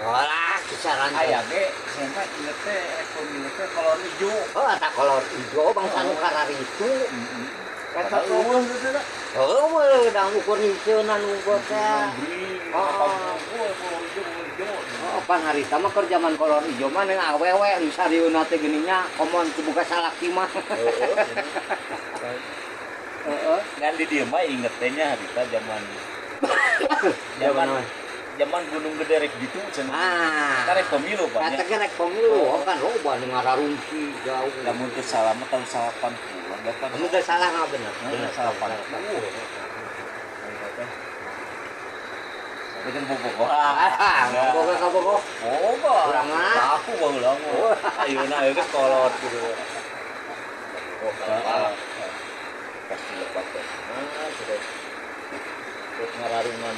Olah kisaran aya ge cenah ieu teh pemilu teh kolor ijo. oh eta kolor ijo bangsa nu kararitu Kata eueuh teh da. heueuh dang ukur hijaunan ukur teh oh pangarita mah keur zaman kolor ijo mah neng awewe nu sarieuna teh geuninnya omon kubuka salaki mah Heeh. Ngan di dieu mah inget teh nya harita zaman zaman Gunung Gede rek gitu cenah. Karek pemilu Pak. Kata rek pemilu kan loba nu ngararungsi jauh. Lamun teu salah mah tahun 80 datang. Kamu teh salah mah bener. Bener 80. Bikin buku Boga ka boga. Boga. Urang mah Aku baheula mah. Ayeuna ieu geus kolot gitu. Pasti lepat teh. Sudah. Terus ngararungan